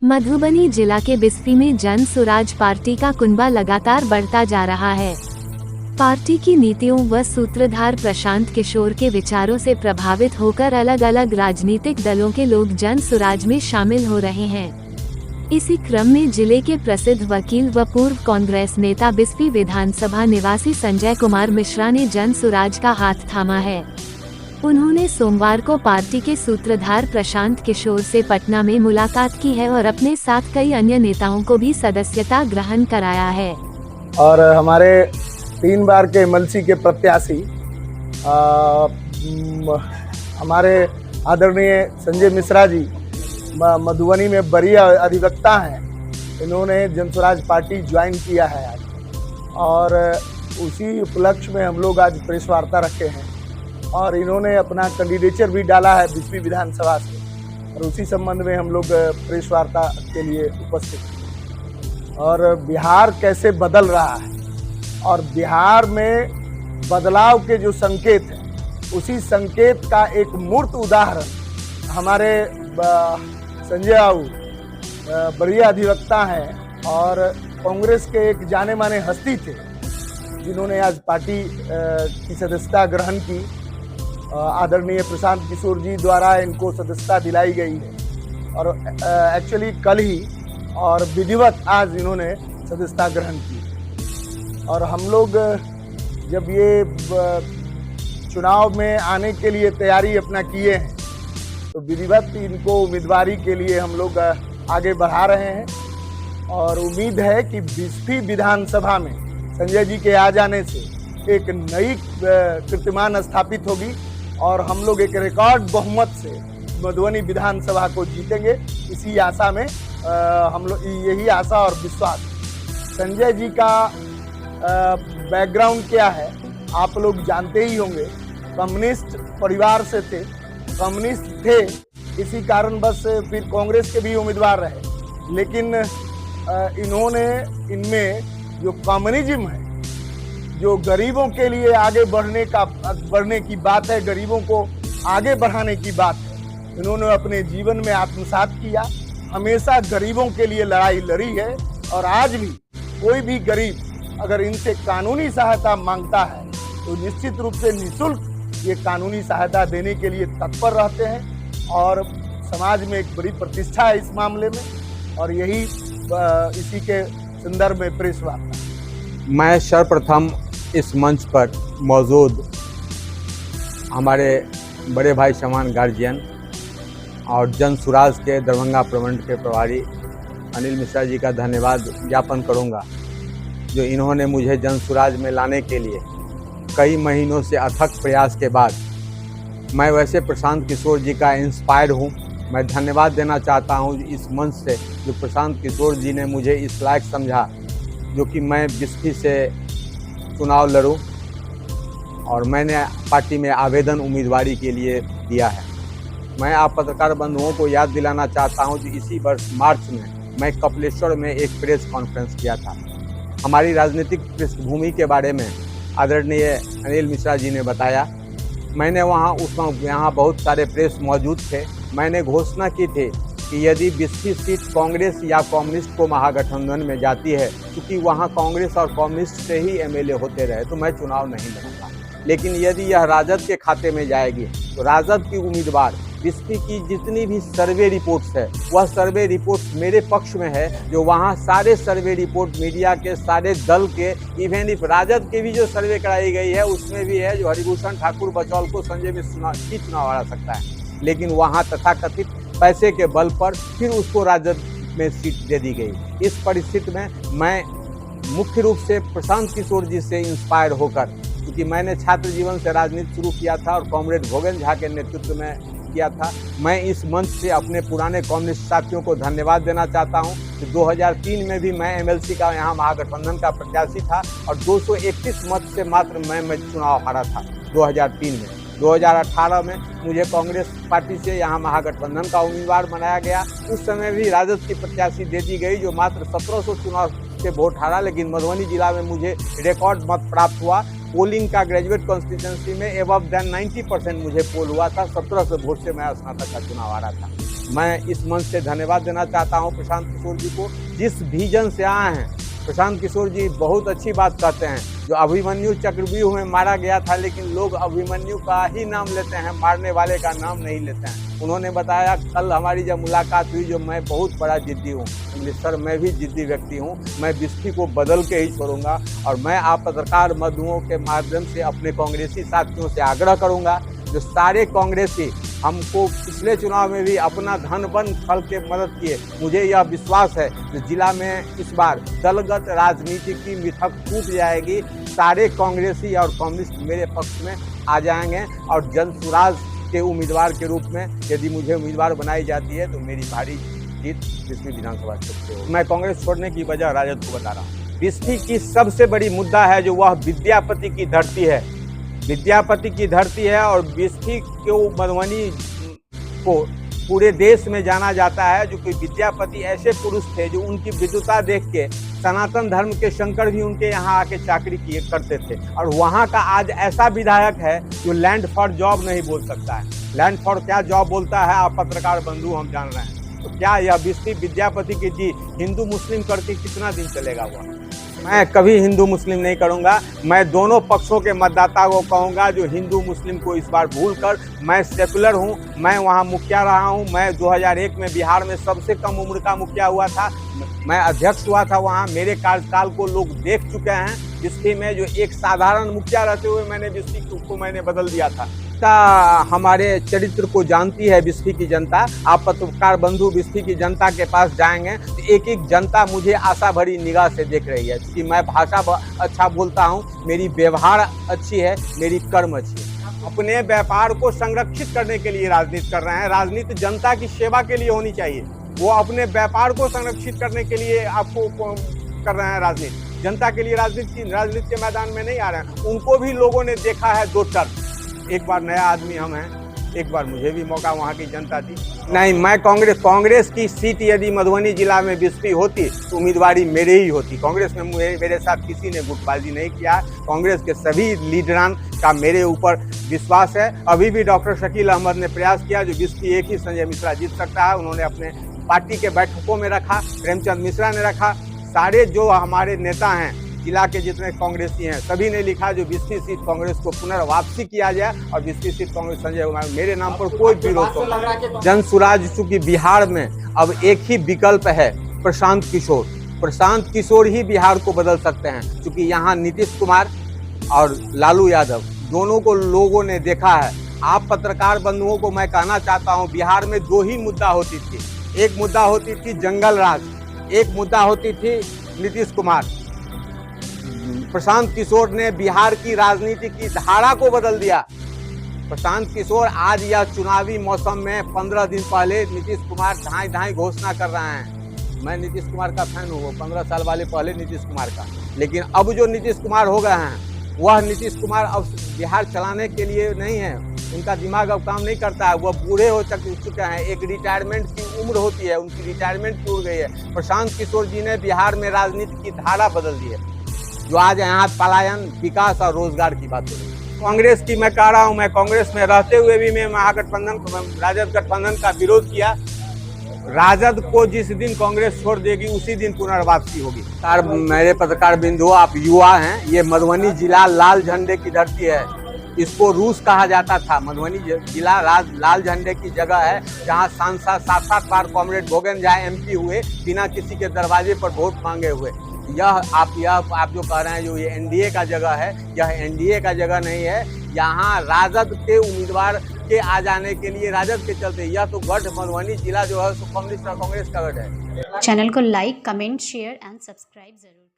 मधुबनी जिला के बिस्फी में जन सुराज पार्टी का कुनबा लगातार बढ़ता जा रहा है। पार्टी की नीतियों व सूत्रधार प्रशांत किशोर के विचारों से प्रभावित होकर अलग अलग राजनीतिक दलों के लोग जन सुराज में शामिल हो रहे हैं। इसी क्रम में जिले के प्रसिद्ध वकील व पूर्व कांग्रेस नेता बिस्फी विधानसभा निवासी संजय कुमार मिश्रा ने जन सुराज का हाथ थामा है। उन्होंने सोमवार को पार्टी के सूत्रधार प्रशांत किशोर से पटना में मुलाकात की है और अपने साथ कई अन्य नेताओं को भी सदस्यता ग्रहण कराया है। और हमारे 3 बार के एमएलसी के प्रत्याशी हमारे आदरणीय संजय मिश्रा जी मधुबनी में बड़ी अधिवक्ता हैं। इन्होंने जनसुराज पार्टी ज्वाइन किया है आज, और उसी उपलक्ष्य में हम लोग आज प्रेस वार्ता रखे हैं और इन्होंने अपना कैंडिडेचर भी डाला है बिस्फी विधानसभा से, और उसी संबंध में हम लोग प्रेस वार्ता के लिए उपस्थित हैं। और बिहार कैसे बदल रहा है और बिहार में बदलाव के जो संकेत हैं, उसी संकेत का एक मूर्त उदाहरण हमारे संजय बाबू बढ़िया अधिवक्ता हैं और कांग्रेस के एक जाने माने हस्ती थे, जिन्होंने आज पार्टी की सदस्यता ग्रहण की। आदरणीय प्रशांत किशोर जी द्वारा इनको सदस्यता दिलाई गई है और एक्चुअली कल ही और विधिवत आज इन्होंने सदस्यता ग्रहण की। और हम लोग जब ये चुनाव में आने के लिए तैयारी अपना किए हैं, तो विधिवत इनको उम्मीदवारी के लिए हम लोग आगे बढ़ा रहे हैं और उम्मीद है कि बिस्फी विधानसभा में संजय जी के आ जाने से एक नई कीर्तिमान स्थापित होगी और हम लोग एक रिकॉर्ड बहुमत से मधुबनी विधानसभा को जीतेंगे। इसी आशा में हम लोग, यही आशा और विश्वास। संजय जी का बैकग्राउंड क्या है आप लोग जानते ही होंगे। कम्युनिस्ट परिवार से थे, कम्युनिस्ट थे, इसी कारण बस फिर कांग्रेस के भी उम्मीदवार रहे। लेकिन इन्होंने इनमें जो कम्युनिज्म है, जो गरीबों के लिए आगे बढ़ने की बात है, गरीबों को आगे बढ़ाने की बात है, इन्होंने अपने जीवन में आत्मसात किया। हमेशा गरीबों के लिए लड़ाई लड़ी है और आज भी कोई भी गरीब अगर इनसे कानूनी सहायता मांगता है तो निश्चित रूप से निःशुल्क ये कानूनी सहायता देने के लिए तत्पर रहते हैं और समाज में एक बड़ी प्रतिष्ठा है इस मामले में। और यही इसी के संदर्भ में प्रेस वार्ता। मैं सर्वप्रथम इस मंच पर मौजूद हमारे बड़े भाई समान गार्जियन और जन सुराज के दरभंगा प्रमंडल के प्रभारी अनिल मिश्रा जी का धन्यवाद ज्ञापन करूंगा, जो इन्होंने मुझे जन सुराज में लाने के लिए कई महीनों से अथक प्रयास के बाद, मैं वैसे प्रशांत किशोर जी का इंस्पायर्ड हूं। मैं धन्यवाद देना चाहता हूं इस मंच से, जो प्रशांत किशोर जी ने मुझे इस लायक समझा जो कि मैं बिस्फी से चुनाव लड़ूं, और मैंने पार्टी में आवेदन उम्मीदवारी के लिए दिया है। मैं आप पत्रकार बंधुओं को याद दिलाना चाहता हूं कि इसी वर्ष मार्च में मैं कपिलेश्वर में एक प्रेस कॉन्फ्रेंस किया था। हमारी राजनीतिक पृष्ठभूमि के बारे में आदरणीय अनिल मिश्रा जी ने बताया। मैंने यहाँ बहुत सारे प्रेस मौजूद थे। मैंने घोषणा की थी कि यदि बिस्फी सीट कांग्रेस या कम्युनिस्ट को महागठबंधन में जाती है, क्योंकि वहाँ कांग्रेस और कम्युनिस्ट से ही एमएलए होते रहे, तो मैं चुनाव नहीं लड़ूंगा। लेकिन यदि यह राजद के खाते में जाएगी तो राजद की उम्मीदवार बिस्फी की जितनी भी सर्वे रिपोर्ट्स है, वह सर्वे रिपोर्ट्स मेरे पक्ष में है। जो वहाँ सारे सर्वे रिपोर्ट मीडिया के सारे दल के, इवन इफ राजद के भी जो सर्वे कराई गई है उसमें भी है जो हरिभूषण ठाकुर बचौल को संजय मिश्रा ही चुनाव हरा सकता है। लेकिन वहाँ तथाकथित पैसे के बल पर फिर उसको राजद में सीट दे दी गई। इस परिस्थिति में मैं मुख्य रूप से प्रशांत किशोर जी से इंस्पायर होकर, क्योंकि मैंने छात्र जीवन से राजनीति शुरू किया था और कॉमरेड भोगन झा के नेतृत्व में किया था, मैं इस मंच से अपने पुराने कम्युनिस्ट साथियों को धन्यवाद देना चाहता हूं कि 2003 में भी मैं एमएलसी का यहाँ महागठबंधन का प्रत्याशी था और 231 मत से मात्र मैं चुनाव हारा था 2003 में। 2018 में मुझे कांग्रेस पार्टी से यहाँ महागठबंधन का उम्मीदवार बनाया गया। उस समय भी राजद की प्रत्याशी दे दी गई जो मात्र 1700 चुनाव से वोट हारा, लेकिन मधुबनी जिला में मुझे रिकॉर्ड मत प्राप्त हुआ। पोलिंग का ग्रेजुएट कॉन्स्टिट्यूंसी में एबव देन 90% मुझे पोल हुआ था। 1700 वोट से मैं स्नातक का चुनाव आ रहा था। मैं इस मंच से धन्यवाद देना चाहता हूं प्रशांत किशोर जी को, जिस विजन से आए हैं। प्रशांत किशोर जी बहुत अच्छी बात कहते हैं, जो अभिमन्यु चक्रव्यूह में मारा गया था, लेकिन लोग अभिमन्यु का ही नाम लेते हैं, मारने वाले का नाम नहीं लेते हैं। उन्होंने बताया कल हमारी जब मुलाकात हुई, जो मैं बहुत बड़ा जिद्दी हूँ, सर मैं भी जिद्दी व्यक्ति हूँ, मैं बिस्फी को बदल के ही छोड़ूंगा। और मैं आप पत्रकार बंधुओं के माध्यम से अपने कांग्रेसी साथियों से आग्रह करूंगा, जो सारे कांग्रेसी हमको पिछले चुनाव में भी अपना धन बन खल के मदद किए, मुझे यह विश्वास है कि जिला में इस बार दलगत राजनीति की मिथक टूट जाएगी। सारे कांग्रेसी और कम्युनिस्ट मेरे पक्ष में आ जाएंगे और जनसुराज के उम्मीदवार के रूप में यदि मुझे उम्मीदवार बनाई जाती है तो मेरी भारी जीत बिस्फी विधानसभा क्षेत्र से होगी। मैं कांग्रेस छोड़ने की वजह राजद को बता रहा हूँ। बिस्फी की सबसे बड़ी मुद्दा है जो वह विद्यापति की धरती है। विद्यापति की धरती है और बिस्फी को मधुबनी को पूरे देश में जाना जाता है, जो कि विद्यापति ऐसे पुरुष थे जो उनकी विद्वता देख के सनातन धर्म के शंकर भी उनके यहाँ आके चाकरी किए करते थे। और वहाँ का आज ऐसा विधायक है जो लैंड फॉर जॉब नहीं बोल सकता है। लैंड फॉर क्या जॉब बोलता है आप पत्रकार बंधु हम जान रहे हैं। तो क्या यह बिस्फी विद्यापति की जी हिंदू मुस्लिम करके कितना दिन चलेगा हुआ? मैं कभी हिंदू मुस्लिम नहीं करूंगा। मैं दोनों पक्षों के मतदाता को कहूंगा जो हिंदू मुस्लिम को इस बार भूलकर, मैं सेकुलर हूं, मैं वहां मुखिया रहा हूं। मैं 2001 में बिहार में सबसे कम उम्र का मुखिया हुआ था, मैं अध्यक्ष हुआ था वहां। मेरे कार्यकाल को लोग देख चुके हैं। बिस्फी में जो एक साधारण मुखिया रहते हुए मैंने बिस्फी को मैंने बदल दिया था। हमारे चरित्र को जानती है बिस्फी की जनता। आप पत्रकार बंधु बिस्फी की जनता के पास जाएंगे तो एक एक जनता मुझे आशा भरी निगाह से देख रही है, क्योंकि मैं भाषा अच्छा बोलता हूँ, मेरी व्यवहार अच्छी है, मेरी कर्म अच्छी है। अपने व्यापार को संरक्षित करने के लिए राजनीति कर रहे हैं। राजनीति जनता की सेवा के लिए होनी चाहिए। वो अपने व्यापार को संरक्षित करने के लिए आपको कर रहे हैं राजनीति। जनता के लिए राजनीति के मैदान में नहीं आ रहे हैं। उनको भी लोगों ने देखा है 2 टर्म। एक बार नया आदमी हम हैं, एक बार मुझे भी मौका वहाँ की जनता दी। नहीं, मैं कांग्रेस की सीट यदि मधुबनी जिला में बिस्फी होती तो उम्मीदवारी मेरे ही होती। कांग्रेस में मेरे साथ किसी ने गुटबाजी नहीं किया। कांग्रेस के सभी लीडरान का मेरे ऊपर विश्वास है। अभी भी डॉक्टर शकील अहमद ने प्रयास किया, जो बिस्फी एक ही संजय मिश्रा जीत सकता है, उन्होंने अपने पार्टी के बैठकों में रखा। प्रेमचंद मिश्रा ने रखा। सारे जो हमारे नेता हैं जिला के जितने कांग्रेसी हैं सभी ने लिखा जो बिस्फी सीट कांग्रेस को पुनर्वापसी किया जाए और बिस्फी सीट कांग्रेस संजय कुमार, मेरे नाम पर कोई विरोध हो। जनसुराज चूंकि बिहार में अब एक ही विकल्प है, प्रशांत किशोर। प्रशांत किशोर ही बिहार को बदल सकते हैं, क्योंकि यहाँ नीतीश कुमार और लालू यादव दोनों को लोगों ने देखा है। आप पत्रकार बंधुओं को मैं कहना चाहता हूँ, बिहार में 2 ही मुद्दा होती थी। एक मुद्दा होती थी जंगल राज, एक मुद्दा होती थी नीतीश कुमार। प्रशांत किशोर ने बिहार की राजनीति की धारा को बदल दिया। प्रशांत किशोर आज यह चुनावी मौसम में 15 दिन पहले नीतीश कुमार ढाई घोषणा कर रहे हैं। मैं नीतीश कुमार का फैन हूँ, 15 साल वाले पहले नीतीश कुमार का। लेकिन अब जो नीतीश कुमार हो गए हैं, वह नीतीश कुमार अब बिहार चलाने के लिए नहीं है। उनका दिमाग अब काम नहीं करता है, वह बूढ़े हो चुके हैं। एक रिटायरमेंट की उम्र होती है, उनकी रिटायरमेंट टूट गई है। प्रशांत किशोर जी ने बिहार में राजनीति की धारा बदल दी है, जो आज यहाँ पलायन, विकास और रोजगार की बात हो रही है। कांग्रेस की मैं कह रहा हूँ, मैं कांग्रेस में रहते हुए भी मैं महागठबंधन राजद गठबंधन का विरोध किया। राजद को जिस दिन कांग्रेस छोड़ देगी उसी दिन पुनर्वापसी होगी। मेरे पत्रकार बिंदु, आप युवा हैं, ये मधुबनी जिला लाल झंडे की धरती है। इसको रूस कहा जाता था। मधुबनी जिला लाल झंडे की जगह है, जहाँ सांसद 7-7 बार कॉमरेड भोगन झा MP हुए, बिना किसी के दरवाजे पर वोट मांगे हुए। यह आप जो कह रहे हैं जो ये NDA का जगह है, यह NDA का जगह नहीं है। यहाँ राजद के उम्मीदवार के आ जाने के लिए राजद के चलते, यह तो गढ़ मधुबनी जिला जो है कम्युनिस्ट और कांग्रेस का गढ़ है। चैनल को like, comment, share and subscribe जरूर।